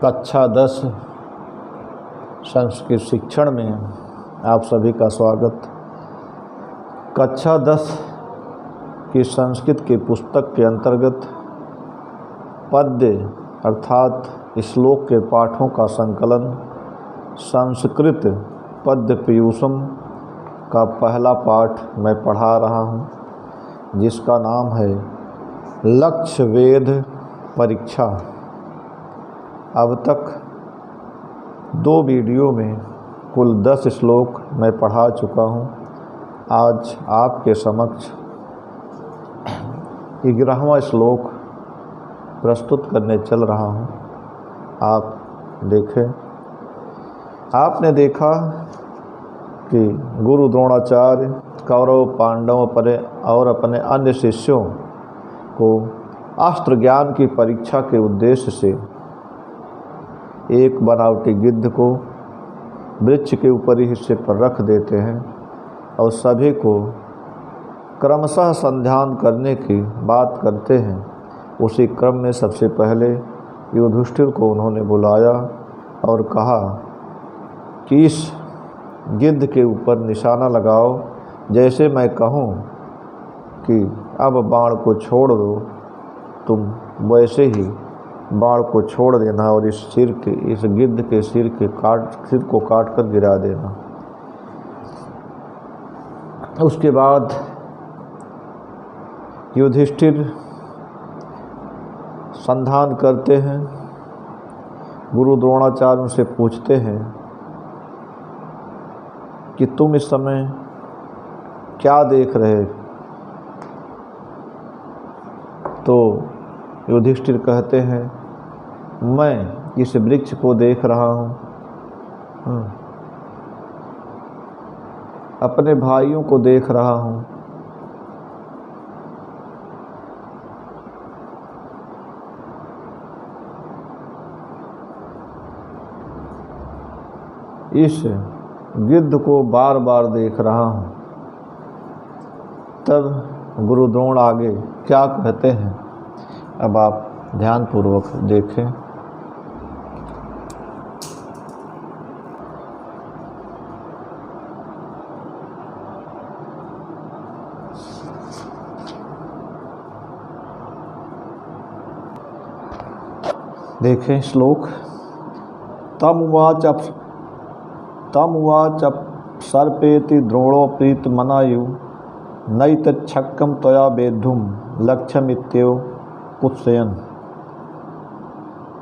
कक्षा 10 संस्कृत शिक्षण में आप सभी का स्वागत। कक्षा 10 की संस्कृत की पुस्तक के अंतर्गत पद्य अर्थात श्लोक के पाठों का संकलन संस्कृत पद्य पीयूषम का पहला पाठ मैं पढ़ा रहा हूँ, जिसका नाम है लक्ष्य वेद परीक्षा। अब तक 2 वीडियो में कुल 10 श्लोक मैं पढ़ा चुका हूँ। आज आपके समक्ष 11वां श्लोक प्रस्तुत करने चल रहा हूँ। आप देखें। आपने देखा कि गुरु द्रोणाचार्य कौरव पांडवों पर और अपने अन्य शिष्यों को अस्त्र ज्ञान की परीक्षा के उद्देश्य से एक बनावटी गिद्ध को वृक्ष के ऊपरी हिस्से पर रख देते हैं और सभी को क्रमशः संध्यान करने की बात करते हैं। उसी क्रम में सबसे पहले युधिष्ठिर को उन्होंने बुलाया और कहा कि इस गिद्ध के ऊपर निशाना लगाओ, जैसे मैं कहूँ कि अब बाण को छोड़ दो, तुम वैसे ही बाण को छोड़ देना और इस गिद्ध के सिर को काट कर गिरा देना। उसके बाद युधिष्ठिर संधान करते हैं। गुरु द्रोणाचार्य उनसे पूछते हैं कि तुम इस समय क्या देख रहे? तो युधिष्ठिर कहते हैं, मैं इस वृक्ष को देख रहा हूँ, अपने भाइयों को देख रहा हूँ। इस गिद्ध को बार बार देख रहा हूँ। तब गुरु द्रोण आगे क्या कहते हैं, अब आप ध्यानपूर्वक देखें। देखें श्लोक। तम उवाच सर्पेति द्रोणो प्रीत मनायु नैतच्छक्कम त्वया वेद्धुम लक्ष्यमित्येव कुत्सयन्।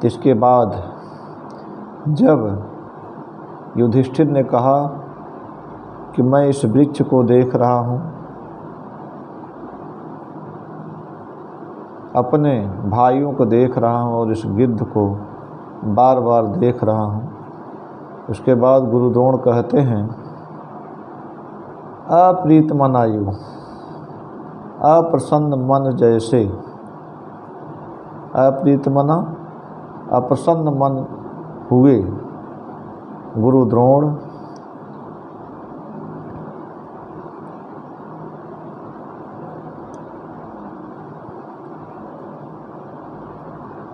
इसके बाद जब युधिष्ठिर ने कहा कि मैं इस वृक्ष को देख रहा हूँ, अपने भाइयों को देख रहा हूँ और इस गिद्ध को बार बार देख रहा हूँ, उसके बाद गुरु द्रोण कहते हैं अप्रीत मनायु, अप्रसन्न मन जैसे। अप्रीत मना अप्रसन्न मन हुए गुरु द्रोण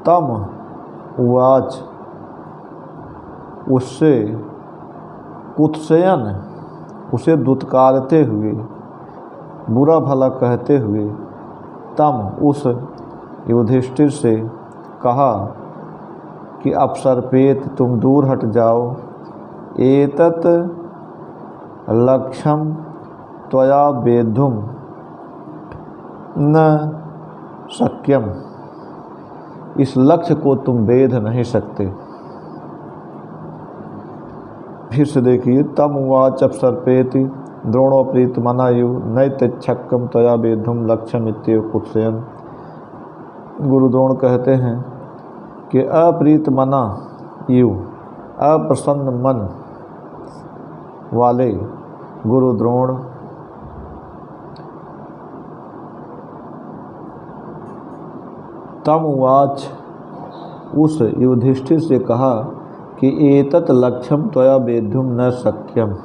तम उवाच, उससे कुत्सयन, उसे दुत्कारते हुए, बुरा भला कहते हुए, तम उस युधिष्ठिर से कहा कि अपसर्पेत, तुम दूर हट जाओ। एतत् लक्ष्यम त्वया वेद्धुम न शक्यम, इस लक्ष्य को तुम वेध नहीं सकते। फिर से देखिए। तम उवाच अपसर्पेति द्रोणो प्रीत मनायु नैतच्छक्कम त्वया वेद्धुम लक्ष्यमित्येव कुत्सयन्। गुरु द्रोण कहते हैं कि अप्रीत मना यु, अप्रसन्न मन वाले गुरु द्रोण तम उवाच, उस युधिष्ठिर से कहा कि एतत् लक्ष्यम त्वया वेद्धुम न शक्यम,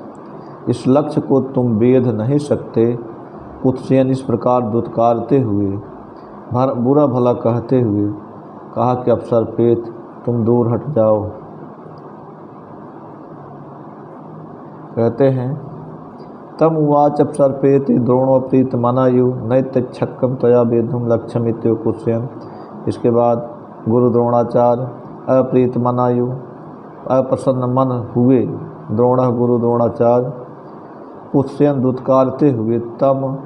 इस लक्ष्य को तुम वेध नहीं सकते। कुत्सयन्, इस प्रकार दुत्कारते हुए, बुरा भला कहते हुए कहा कि अपसर्पेत, तुम दूर हट जाओ। कहते हैं तम उवाच अपसर्पेति द्रोणोप्रीत मनायु नैत्यच्छक्कम त्वया वेद्धुम लक्ष्यमित्यो कुत्स्यन्। इसके बाद गुरु द्रोणाचार्य अप्रीत मनायु, अप्रसन्न मन हुए द्रोण गुरु द्रोणाचार्य, कुत्स्यन् दुत्कारते हुए तम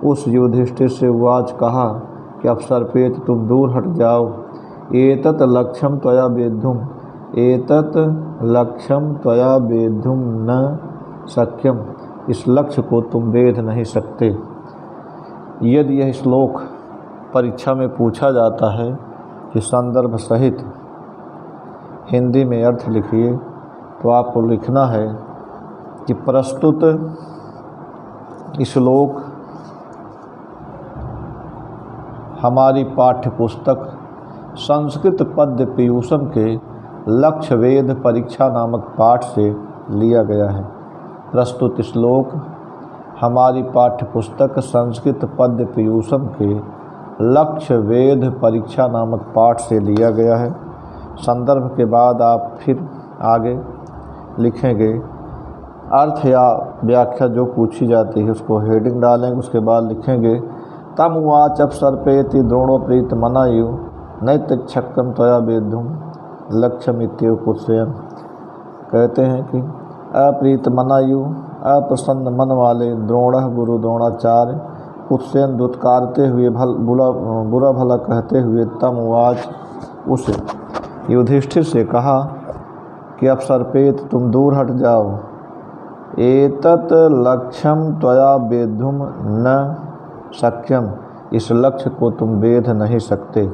उस युधिष्ठिर से उवाच कहा कि अपसर्पेत तुम दूर हट जाओ। एतत् लक्ष्यम त्वया वेद्धुम, एतत् लक्ष्यम त्वया वेद्धुम न शक्यम, इस लक्ष्य को तुम वेध नहीं सकते। यदि यह श्लोक परीक्षा में पूछा जाता है कि संदर्भ सहित हिंदी में अर्थ लिखिए, तो आपको लिखना है कि प्रस्तुत श्लोक हमारी पाठ्य पुस्तक संस्कृत पद्य पीयूषम के लक्ष्य वेद परीक्षा नामक पाठ से लिया गया है। प्रस्तुत श्लोक हमारी पाठ्य पुस्तक संस्कृत पद्य पीयूषम के लक्ष्य वेद परीक्षा नामक पाठ से लिया गया है। संदर्भ के बाद आप फिर आगे लिखेंगे अर्थ या व्याख्या जो पूछी जाती है उसको हेडिंग डालेंगे, उसके बाद लिखेंगे तम उवाच अपसर्पेति द्रोणोप्रीत मनायु नैत्यच्छक्कम त्वया वेद्धुम लक्ष्यमित्यो कुत्स्यन्। कहते हैं कि अप्रीत मनायु, अप्रसन्न मन वाले द्रोण गुरु द्रोणाचार्य, कुत्स्यन् दुत्कारते हुए बुरा भला कहते हुए तम उवाच उस युधिष्ठिर से कहा कि अपसर्पेत तुम दूर हट जाओ। एतत् लक्ष्यम त्वया वेद्धुम न शक्यम, इस लक्ष्य को तुम वेध नहीं सकते।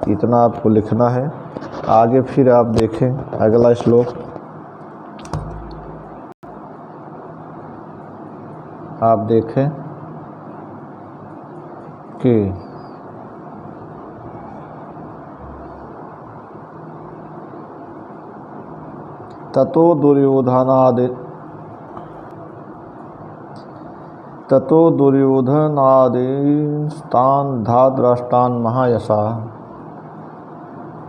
इतना आपको लिखना है। आगे फिर आप देखें अगला श्लोक। आप देखें कि ततो दुर्योधनादिस्तान् धार्तराष्ट्रान् महायशाः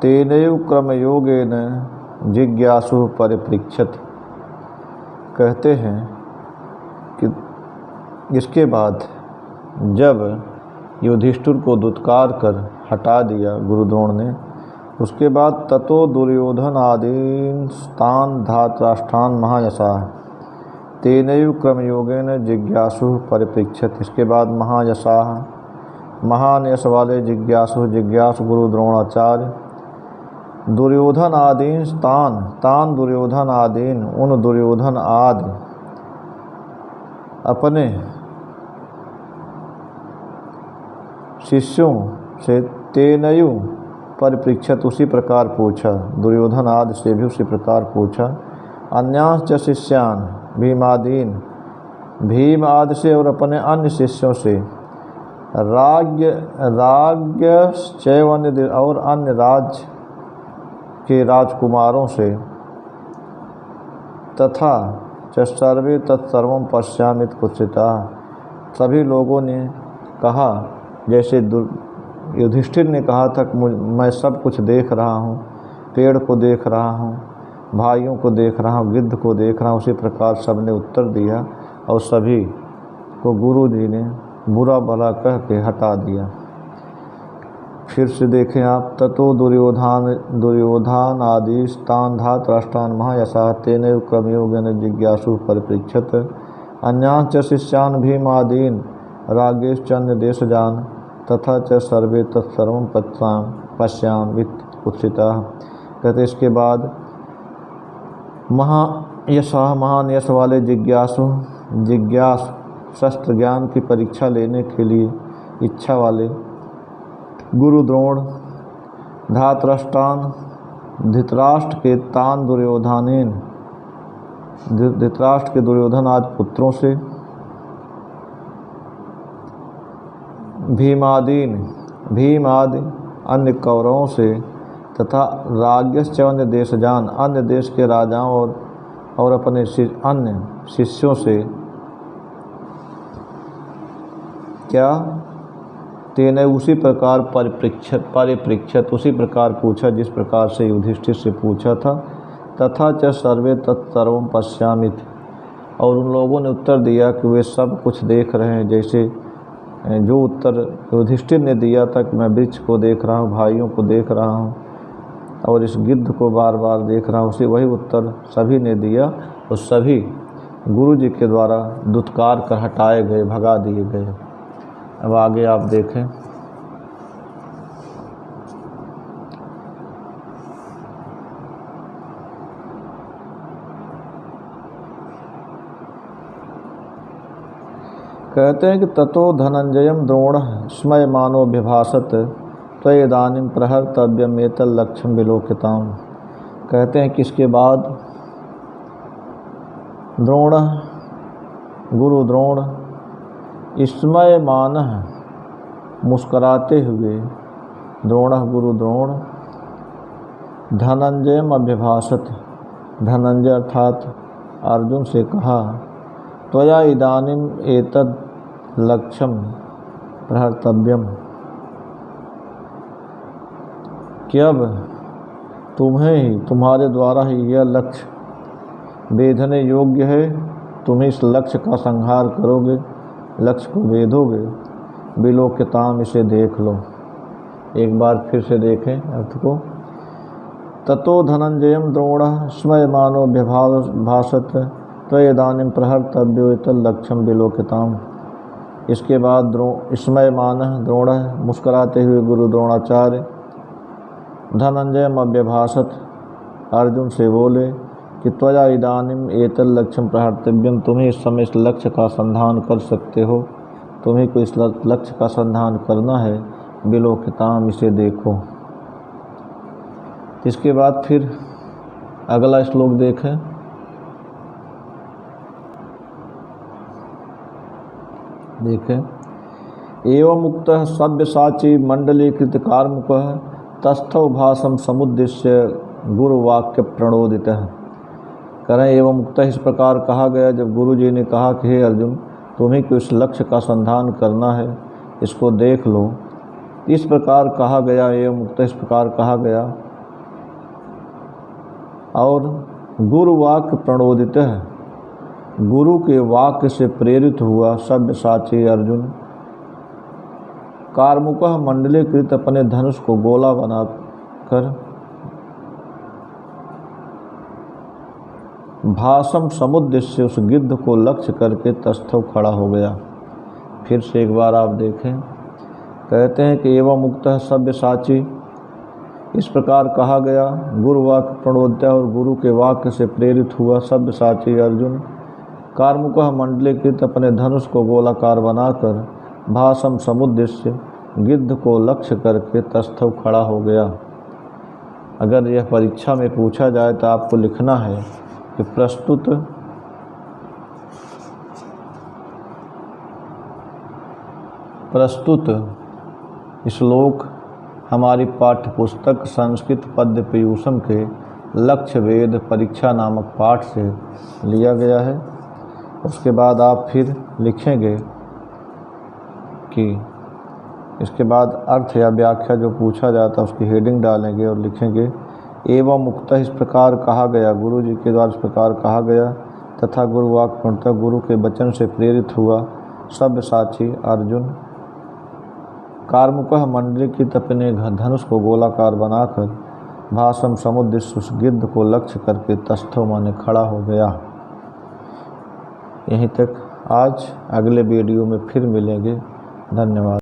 तेनैव क्रमयोगेन जिज्ञासु परिपृच्छत्। कहते हैं कि इसके बाद जब युधिष्ठिर को दुत्कार कर हटा दिया गुरु द्रोण ने, उसके बाद ततो दुर्योधन आदीन धार्तराष्ट्रान् महायशाः तेनैव क्रमयोगेन जिज्ञासु परिपृच्छत्। इसके बाद महायशाः, महान यश वाले जिज्ञासु गुरु द्रोणाचार्य दुर्योधन आदीन तान दुर्योधन आदीन, उन दुर्योधन आदि अपने शिष्यों से तेनयु परिपृच्छत, उसी प्रकार पूछा, दुर्योधन आदि से भी उसी प्रकार पूछा। अन्यांश्च शिष्यान भीमादीन, भीम आदि से और अपने अन्य शिष्यों से, राज्ञश्चैव और अन्य राज्य के राजकुमारों से, तथा च सर्वे तत्सर्वं पश्यामित कुत्सिताः, सभी लोगों ने कहा, जैसे युधिष्ठिर ने कहा था कि मैं सब कुछ देख रहा हूँ, पेड़ को देख रहा हूँ, भाइयों को देख रहा हूँ, गिद्ध को देख रहा हूँ, उसी प्रकार सब ने उत्तर दिया और सभी को गुरु जी ने बुरा भला कह के हटा दिया। फिर से देखें आप, ततो दुर्योधन आदि स्थान धार्तराष्ट्रान् महायशाः तेनैव क्रमयोगेन जिज्ञासु परिपृच्छत्। अन्यांश्च शिष्यान् भीमादीन् राज्ञश्चान्य देशजान् तथा च सर्वे तत्सर्वं पश्यामि कुत्सिताः। कहते इसके बाद महान यश वाले जिज्ञास शस्त्र ज्ञान की परीक्षा लेने के लिए इच्छा वाले गुरु द्रोण धार्तराष्ट्रान् धृतराष्ट्र के तान दुर्योधनेन, धृतराष्ट्र के दुर्योधन आदि पुत्रों से, भीम आदि अन्य कौरवों से, तथा राज्ञश्च अन्य देशजान, अन्य देश के राजाओं और अपने अन्य शिष्यों से, क्या तेने उसी प्रकार परिपृच्छत उसी प्रकार पूछा जिस प्रकार से युधिष्ठिर से पूछा था। तथा च सर्वे तत्सर्वं पश्यामिति, और उन लोगों ने उत्तर दिया कि वे सब कुछ देख रहे हैं, जैसे जो उत्तर युधिष्ठिर ने दिया था कि मैं वृक्ष को देख रहा हूँ, भाइयों को देख रहा हूँ और इस गिद्ध को बार बार देख रहा हूँ, उसी वही उत्तर सभी ने दिया और सभी गुरु जी के द्वारा दुत्कार कर हटाए गए, भगा दिए गए। अब आगे आप देखें। कहते हैं कि ततो धनंजयम द्रोण स्मयमानो विभासत त्वयेदानीं प्रहर्तव्यम एतल लक्ष्यम विलोकिताम। कहते हैं कि इसके बाद द्रोण, गुरु द्रोण स्मयमान, मुस्कराते हुए, द्रोण गुरु द्रोण धनंजयम अभिभाषत, धनंजय अर्थात अर्जुन से कहा, त्वया इदानीम एतद लक्ष्यम प्रहर्तव्यम, कि अब तुम्हें ही, तुम्हारे द्वारा ही यह लक्ष्य वेधने योग्य है। तुम इस लक्ष्य का संहार करोगे, लक्ष्य को वेधोगे। विलोकिताम, इसे देख लो। एक बार फिर से देखें अर्थ को। ततो धनंजयम द्रोण स्मयमानो व्यभाषत त्वयेदानीं प्रहर्तव्यो एतल लक्ष्यम विलोकिताम। इसके बाद स्मयमान द्रोण, मुस्कुराते हुए गुरु द्रोणाचार्य धनंजयम अव्यभाषत, अर्जुन से बोले कि त्वया इदानीम एतल लक्ष्यम प्रहर्तव्यम, तुम्हें इस समय इस लक्ष्य का संधान कर सकते हो, तुम्हें को इस लक्ष्य का संधान करना है। विलोकिताम, इसे देखो। इसके बाद फिर अगला श्लोक देखें। एवं मुक्तः सव्यसाची मंडलीकृत कार्मुकः तस्थौ भासम समुद्देश्य गुरुवाक्य प्रणोदितः। करें एवं मुक्तः, इस प्रकार कहा गया जब गुरु जी ने कहा कि हे अर्जुन, तुम्हें को इस लक्ष्य का संधान करना है, इसको देख लो। इस प्रकार कहा गया, एवं मुक्तः, इस प्रकार कहा गया और गुरुवाक्य प्रणोदितः, गुरु के वाक्य से प्रेरित हुआ सव्यसाची अर्जुन कार्मुकः मंडलीकृत, अपने धनुष को गोला बनाकर भासम समुद्देश्य, उस गिद्ध को लक्ष्य करके तस्थव खड़ा हो गया। फिर से एक बार आप देखें। कहते हैं कि एवं मुक्तः सव्यसाची, इस प्रकार कहा गया गुरुवाक्य प्रणोदितः, और गुरु के वाक्य से प्रेरित हुआ सव्यसाची अर्जुन कार्मुकः मंडलीकृत, अपने धनुष को गोलाकार बनाकर भासम समुद्देश्य, गिद्ध को लक्ष्य करके तस्थव खड़ा हो गया। अगर यह परीक्षा में पूछा जाए तो आपको लिखना है कि प्रस्तुत श्लोक हमारी पाठ्य पुस्तक संस्कृत पद्य पीयूषम के लक्ष्य वेद परीक्षा नामक पाठ से लिया गया है। उसके बाद आप फिर लिखेंगे कि इसके बाद अर्थ या व्याख्या जो पूछा जाता है उसकी हेडिंग डालेंगे और लिखेंगे एवं मुक्तः, इस प्रकार कहा गया, गुरु जी के द्वारा इस प्रकार कहा गया, तथा गुरुवाक्य प्रणोदितः, गुरु के वचन से प्रेरित हुआ सव्यसाची अर्जुन कार्मुकः मंडलीकृत, अपने धनुष को गोलाकार बनाकर भासम समुद्देश्य, उस गिद्ध को लक्ष्य करके तस्थव माने खड़ा हो गया। यहीं तक आज, अगले वीडियो में फिर मिलेंगे। धन्यवाद।